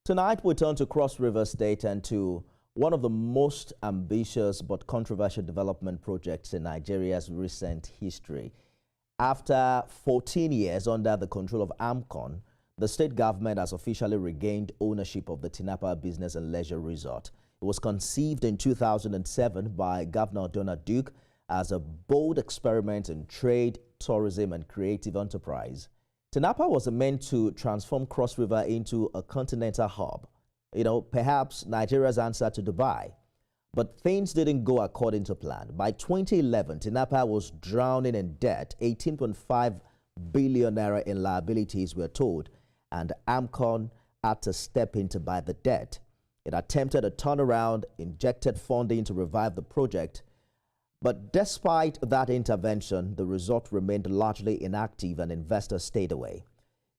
Tonight, we turn to Cross River State and to one of the most ambitious but controversial development projects in Nigeria's recent history. After 14 years under the control of AMCON, the state government has officially regained ownership of the Tinapa Business and Leisure Resort. It was conceived in 2007 by Governor Donald Duke as a bold experiment in trade, tourism, and creative enterprise. Tinapa was meant to transform Cross River into a continental hub, perhaps Nigeria's answer to Dubai. But things didn't go according to plan. By 2011, Tinapa was drowning in debt, 18.5 billion naira in liabilities, we're told, and AMCON had to step in to buy the debt. It attempted a turnaround, injected funding to revive the project, but despite that intervention, the resort remained largely inactive and investors stayed away.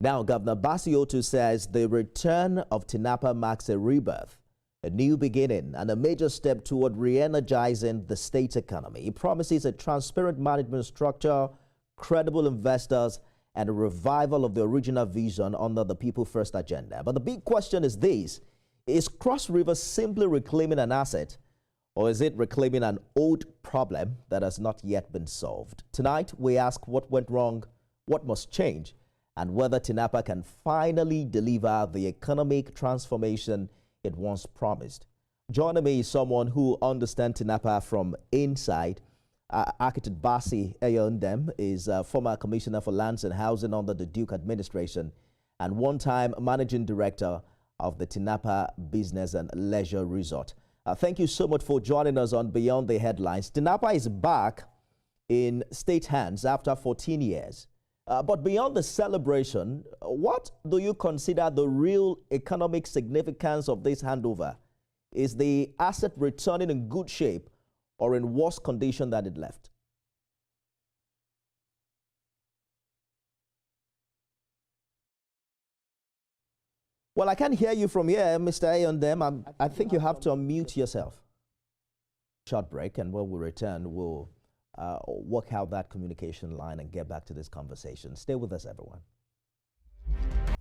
Now, Governor Basiotu says the return of Tinapa marks a rebirth, a new beginning, and a major step toward re-energizing the state's economy. He promises a transparent management structure, credible investors, and a revival of the original vision under the People First agenda. But the big question is this: is Cross River simply reclaiming an asset, or is it reclaiming an old problem that has not yet been solved? Tonight, we ask what went wrong, what must change, and whether Tinapa can finally deliver the economic transformation it once promised. Joining me is someone who understands Tinapa from inside. Architect Basi Eyondem is former Commissioner for Lands and Housing under the Duke administration and one-time Managing Director of the Tinapa Business and Leisure Resort. Thank you so much for joining us on Beyond the Headlines. Tinapa is back in state hands after 14 years. But beyond the celebration, what do you consider the real economic significance of this handover? Is the asset returning in good shape or in worse condition than it left? Well, I can't hear you from here, Mr. Eyondem. I think you have to unmute yourself. Short break, and when we return, we'll work out that communication line and get back to this conversation. Stay with us, everyone.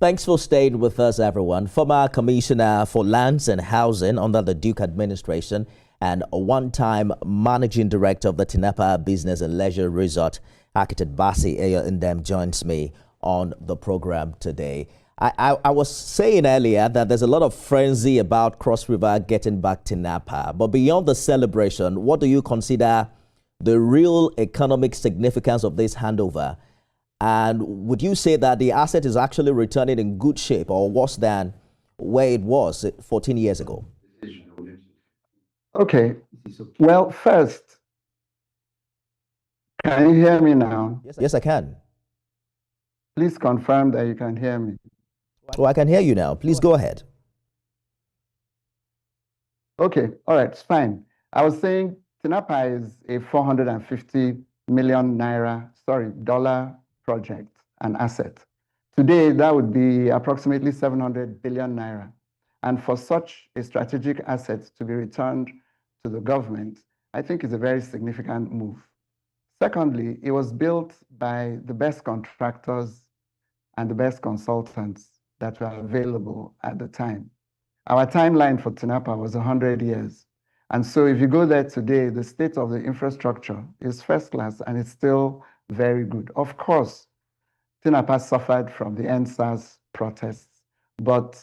Thanks for staying with us, everyone. Former Commissioner for Lands and Housing under the Duke administration and a one-time Managing Director of the Tinapa Business and Leisure Resort, Architect Basi Eyondem, joins me on the program today. I was saying earlier that there's a lot of frenzy about Cross River getting back Tinapa, but beyond the celebration, what do you consider the real economic significance of this handover? And would you say that the asset is actually returning in good shape or worse than where it was 14 years ago? Okay. Well, first, can you hear me now? Yes, I can. Please confirm that you can hear me. Oh, I can hear you now. Please go ahead. Okay. All right. It's fine. I was saying Tinapa is a 450 million dollar project, an asset. Today, that would be approximately 700 billion naira. And for such a strategic asset to be returned to the government, I think is a very significant move. Secondly, it was built by the best contractors and the best consultants that were available at the time. Our timeline for Tinapa was 100 years. And so if you go there today, the state of the infrastructure is first class and it's still very good. Of course, Tinapa suffered from the EndSARS protests, but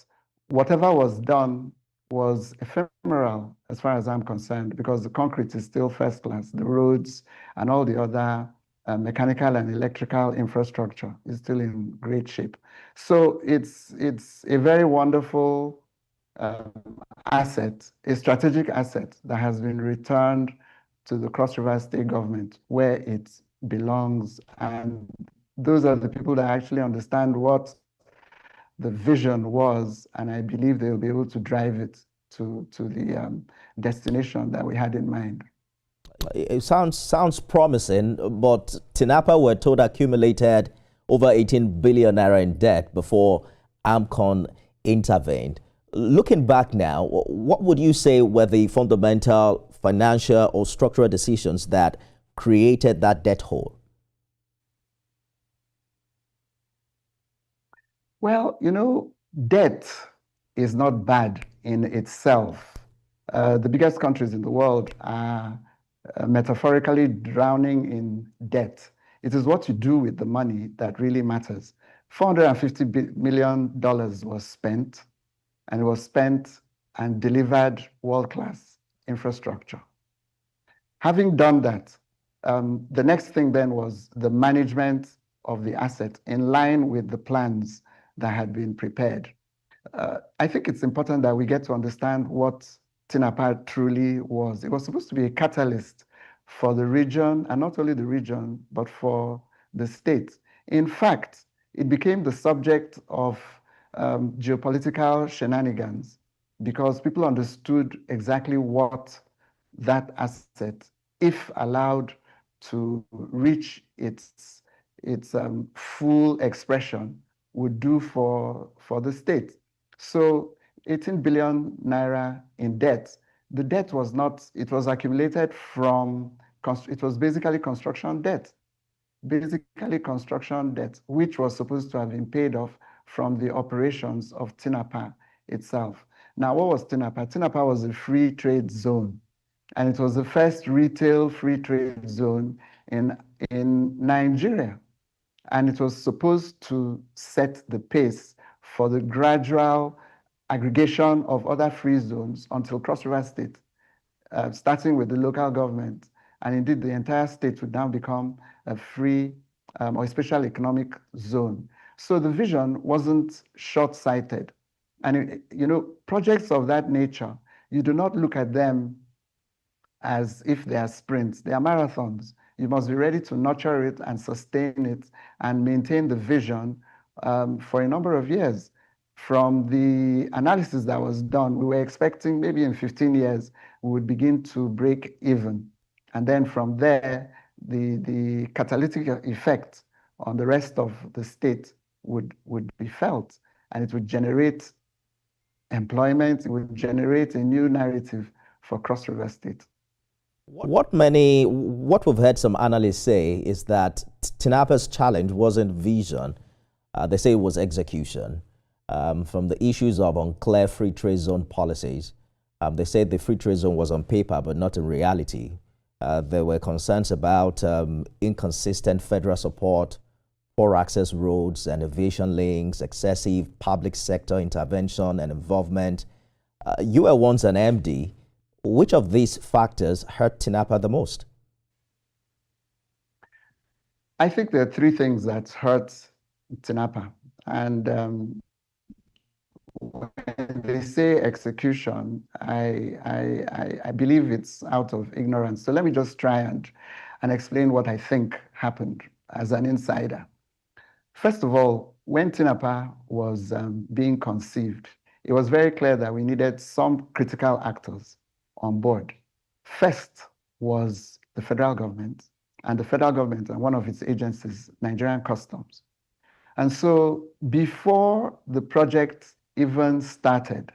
whatever was done was ephemeral as far as I'm concerned, because the concrete is still first class. The roads and all the other mechanical and electrical infrastructure is still in great shape. So it's a very wonderful asset, a strategic asset that has been returned to the Cross River State government where it belongs. And those are the people that actually understand what the vision was, and I believe they'll be able to drive it to the destination that we had in mind. It sounds promising, but Tinapa, we're told, accumulated over 18 billion naira in debt before AMCON intervened. Looking back now, what would you say were the fundamental financial or structural decisions that created that debt hole? Well, debt is not bad in itself. The biggest countries in the world are metaphorically drowning in debt. It is what you do with the money that really matters. $450 million was spent, and it was spent and delivered world-class infrastructure. Having done that, the next thing then was the management of the asset in line with the plans that had been prepared. I think it's important that we get to understand what Tinapa truly was. It was supposed to be a catalyst for the region, and not only the region, but for the state. In fact, it became the subject of geopolitical shenanigans because people understood exactly what that asset, if allowed to reach its full expression, would do for the state. So 18 billion naira in debt. The debt was not, it was accumulated from, it was basically construction debt. Basically construction debt, which was supposed to have been paid off from the operations of Tinapa itself. Now, what was Tinapa? Tinapa was a free trade zone, and it was the first retail free trade zone in Nigeria. And it was supposed to set the pace for the gradual aggregation of other free zones until Cross River State, starting with the local government, and indeed the entire state would now become a free or a special economic zone. So the vision wasn't short-sighted. And projects of that nature, you do not look at them as if they are sprints. They are marathons. You must be ready to nurture it and sustain it and maintain the vision for a number of years. From the analysis that was done, we were expecting maybe in 15 years, we would begin to break even. And then from there, the catalytic effect on the rest of the state would be felt, and it would generate employment, it would generate a new narrative for Cross River State. What we've heard some analysts say is that Tinapa's challenge wasn't vision. They say it was execution. From the issues of unclear free trade zone policies, they said the free trade zone was on paper, but not in reality. There were concerns about inconsistent federal support, poor access roads and aviation links, excessive public sector intervention and involvement. You were once an MD. Which of these factors hurt Tinapa the most? I think there are three things that hurt Tinapa. And when they say execution, I believe it's out of ignorance. So let me just try and explain what I think happened as an insider. First of all, when Tinapa was being conceived, it was very clear that we needed some critical actors on board. First was the federal government, and the federal government and one of its agencies, Nigerian Customs. And so before the project even started,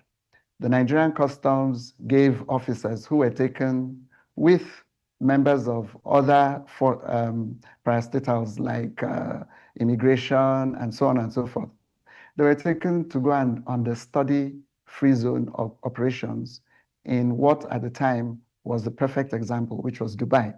the Nigerian Customs gave officers who were taken with members of other parastatals like immigration and so on and so forth. They were taken to go and understudy free zone operations in what at the time was the perfect example, which was Dubai.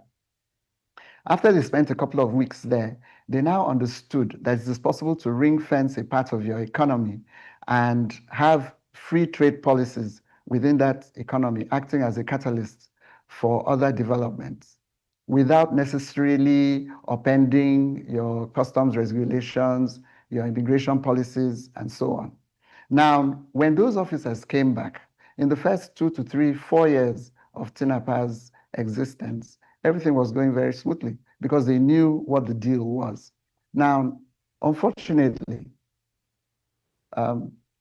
After they spent a couple of weeks there, they now understood that it is possible to ring fence a part of your economy and have free trade policies within that economy acting as a catalyst for other developments without necessarily upending your customs regulations, your immigration policies, and so on. Now, when those officers came back, in the first 2 to 3, 4 years of Tinapa's existence, everything was going very smoothly because they knew what the deal was. Now, unfortunately, a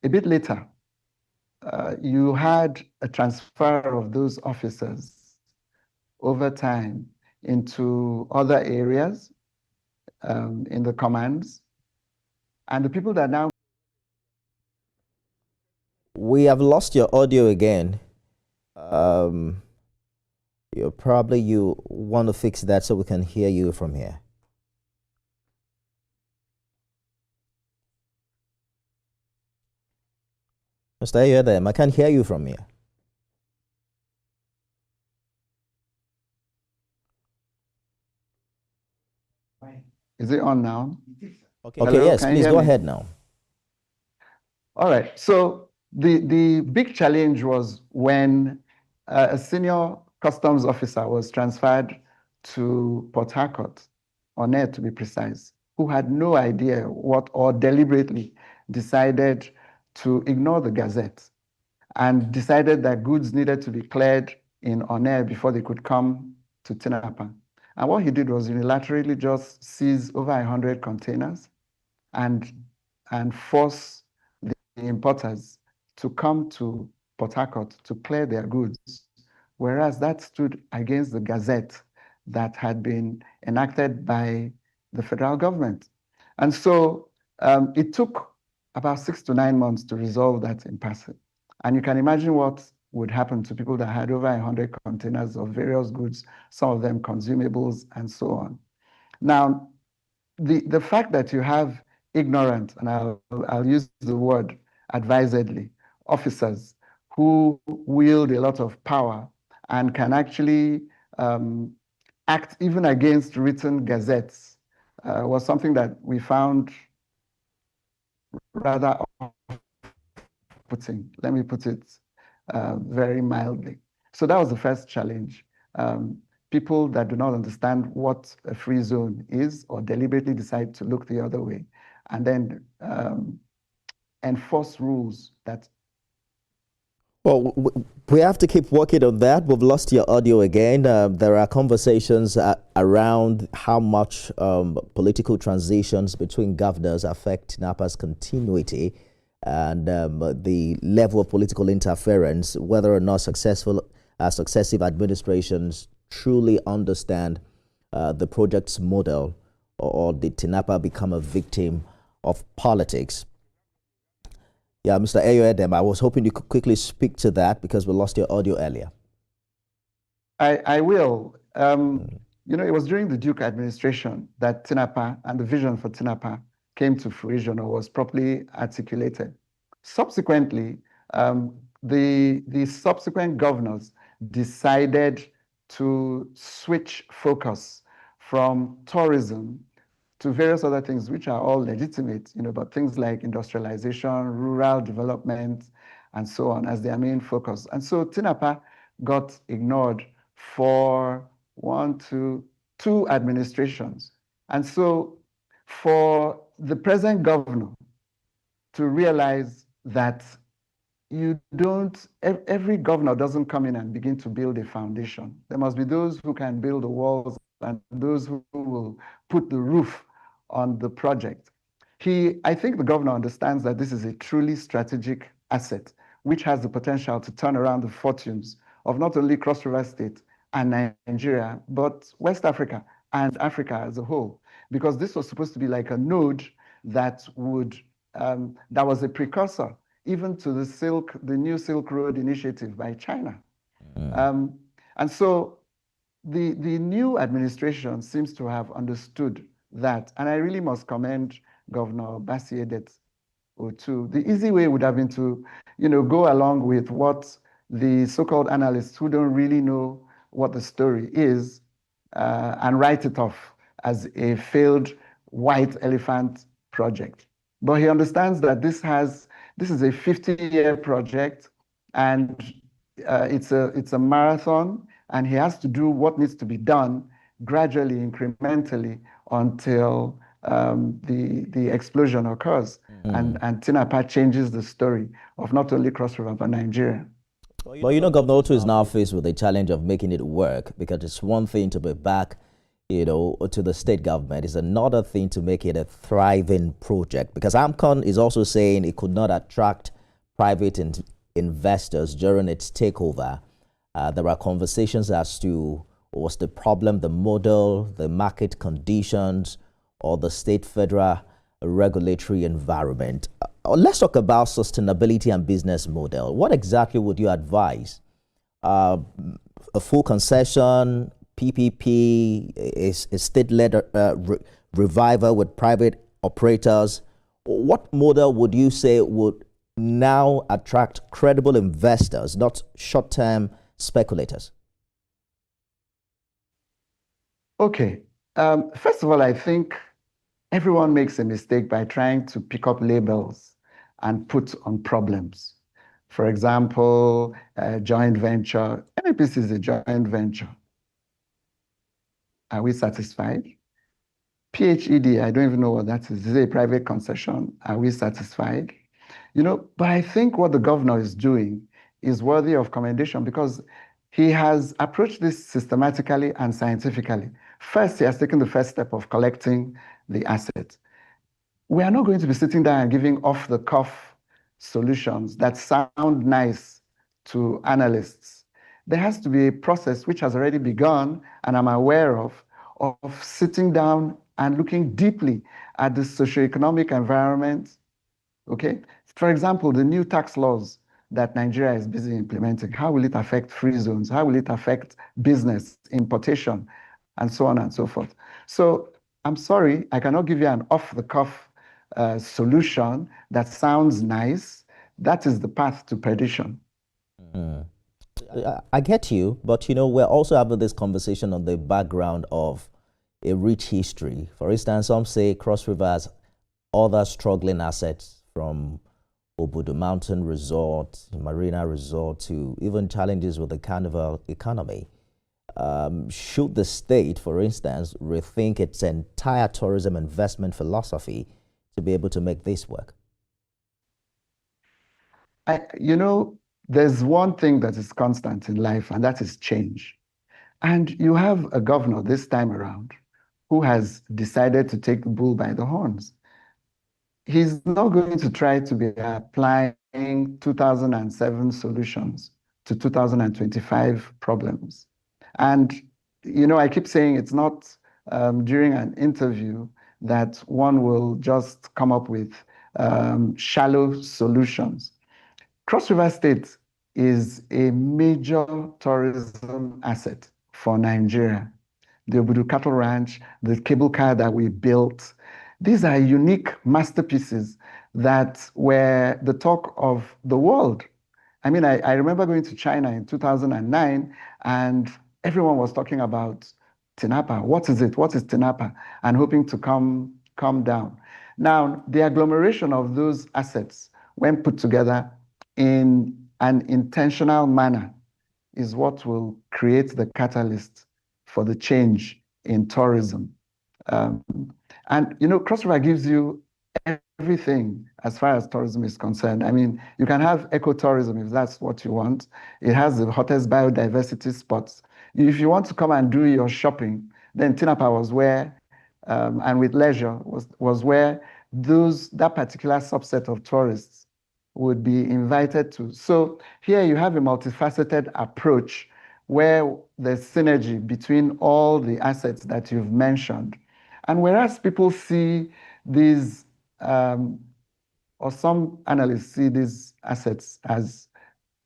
bit later, you had a transfer of those officers over time into other areas in the commands. And the people that now... We have lost your audio again. You want to fix that so we can hear you from here. Mr. Ayoedem, I can't hear you from here. Is it on now? Okay, hello, yes, please go ahead now. All right. So the big challenge was when a senior customs officer was transferred to Port Harcourt, on air to be precise, who had no idea what, or deliberately decided to ignore the Gazette and decided that goods needed to be cleared in on air before they could come to Tinapa. And what he did was unilaterally just seize over 100 containers and force the importers to come to Port Harcourt to clear their goods, whereas that stood against the Gazette that had been enacted by the federal government. And so it took about 6 to 9 months to resolve that impasse. And you can imagine what would happen to people that had over 100 containers of various goods, some of them consumables, and so on. Now, the fact that you have ignorant, and I'll use the word advisedly, officers who wield a lot of power and can actually act even against written gazettes was something that we found rather off-putting. Let me put it very mildly. So that was the first challenge. People that do not understand what a free zone is or deliberately decide to look the other way and then enforce rules that. Well, we have to keep working on that. We've lost your audio again. There are conversations around how much political transitions between governors affect Tinapa's continuity and the level of political interference, whether or not successive administrations truly understand the project's model, or did Tinapa become a victim of politics? Yeah, Mr. Ayoedem, I was hoping you could quickly speak to that because we lost your audio earlier. I will. You know, it was during the Duke administration that Tinapa and the vision for Tinapa came to fruition or was properly articulated. Subsequently, the subsequent governors decided to switch focus from tourism to various other things, which are all legitimate, you know, but things like industrialization, rural development, and so on as their main focus. And so Tinapa got ignored for two administrations. And so for the present governor to realize that every governor doesn't come in and begin to build a foundation. There must be those who can build the walls and those who will put the roof on the project. I think the governor understands that this is a truly strategic asset, which has the potential to turn around the fortunes of not only Cross River State and Nigeria, but West Africa and Africa as a whole, because this was supposed to be like a node that that was a precursor even to the new Silk Road initiative by China. And so the new administration seems to have understood that, and I really must commend Governor Bassey Edet Otu. The easy way would have been to, you know, go along with what the so-called analysts who don't really know what the story is and write it off as a failed white elephant project. But he understands that this is a 50-year project, and it's a marathon, and he has to do what needs to be done gradually, incrementally, until the explosion occurs, and Tinapa changes the story of not only Cross River but Nigeria. Well, you know, Governor Otu is now faced with the challenge of making it work, because it's one thing to be back, you know, to the state government. It's another thing to make it a thriving project, because AMCON is also saying it could not attract private investors during its takeover. There are conversations as to what's the problem, the model, the market conditions, or the state-federal regulatory environment. Let's talk about sustainability and business model. What exactly would you advise? A full concession, PPP, is state-led revival with private operators? What model would you say would now attract credible investors, not short-term speculators? Okay. First of all, I think everyone makes a mistake by trying to pick up labels and put on problems. For example, joint venture. NAPC is a joint venture. Are we satisfied? PHED, I don't even know what that is. Is it a private concession? Are we satisfied? But I think what the governor is doing is worthy of commendation because he has approached this systematically and scientifically. First, he has taken the first step of collecting the asset. We are not going to be sitting down and giving off-the-cuff solutions that sound nice to analysts. There has to be a process which has already begun, and I'm aware of sitting down and looking deeply at the socioeconomic environment. Okay? For example, the new tax laws that Nigeria is busy implementing, how will it affect free zones? How will it affect business, importation, and so on and so forth? So I'm sorry, I cannot give you an off-the-cuff solution that sounds nice. That is the path to perdition. I get you, but we're also having this conversation on the background of a rich history. For instance, some say Cross River has other struggling assets from Obudu Mountain Resort, Marina Resort, to even challenges with the carnival economy. Should the state, for instance, rethink its entire tourism investment philosophy to be able to make this work? There's one thing that is constant in life, and that is change. And you have a governor this time around who has decided to take the bull by the horns. He's not going to try to be applying 2007 solutions to 2025 problems. And, I keep saying it's not during an interview that one will just come up with shallow solutions. Cross River State is a major tourism asset for Nigeria. The Obudu Cattle Ranch, the cable car that we built, these are unique masterpieces that were the talk of the world. I mean, I remember going to China in 2009 and everyone was talking about Tinapa. What is it? What is Tinapa? And hoping to come down. Now, the agglomeration of those assets, when put together in an intentional manner, is what will create the catalyst for the change in tourism. And Cross River gives you everything as far as tourism is concerned. I mean, you can have ecotourism if that's what you want. It has the hottest biodiversity spots. If you want to come and do your shopping, then Tinapa was where, and with leisure, was where that particular subset of tourists would be invited to. So here you have a multifaceted approach where there's synergy between all the assets that you've mentioned. And whereas people see these, or some analysts see these assets as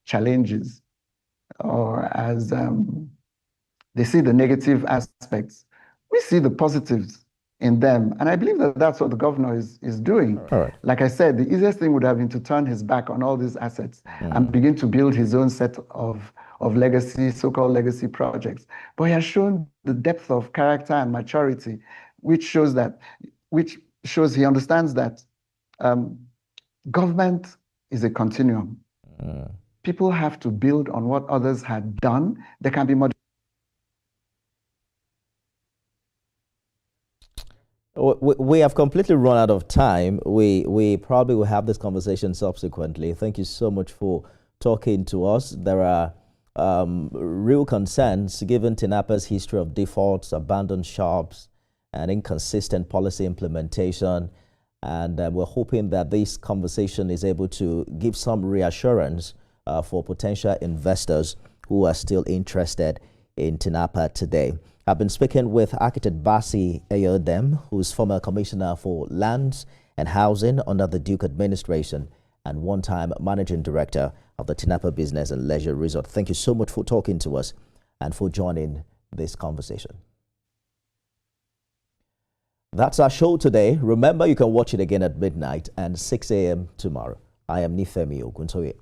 challenges, or as they see the negative aspects, we see the positives in them. And I believe that that's what the governor is doing. Right. Like I said, the easiest thing would have been to turn his back on all these assets and begin to build his own set of legacy, so-called legacy projects. But he has shown the depth of character and maturity, which shows he understands that government is a continuum. People have to build on what others had done. There can be more. We have completely run out of time. We probably will have this conversation subsequently. Thank you so much for talking to us. There are real concerns given Tinapa's history of defaults, abandoned shops, and inconsistent policy implementation. And we're hoping that this conversation is able to give some reassurance for potential investors who are still interested in Tinapa today. I've been speaking with architect Basi Ayodem, who's former commissioner for lands and housing under the Duke administration and one-time managing director of the Tinapa Business and Leisure Resort. Thank you so much for talking to us and for joining this conversation. That's our show today. Remember, you can watch it again at midnight and 6 a.m. tomorrow. I am Nifemi Oguntoye.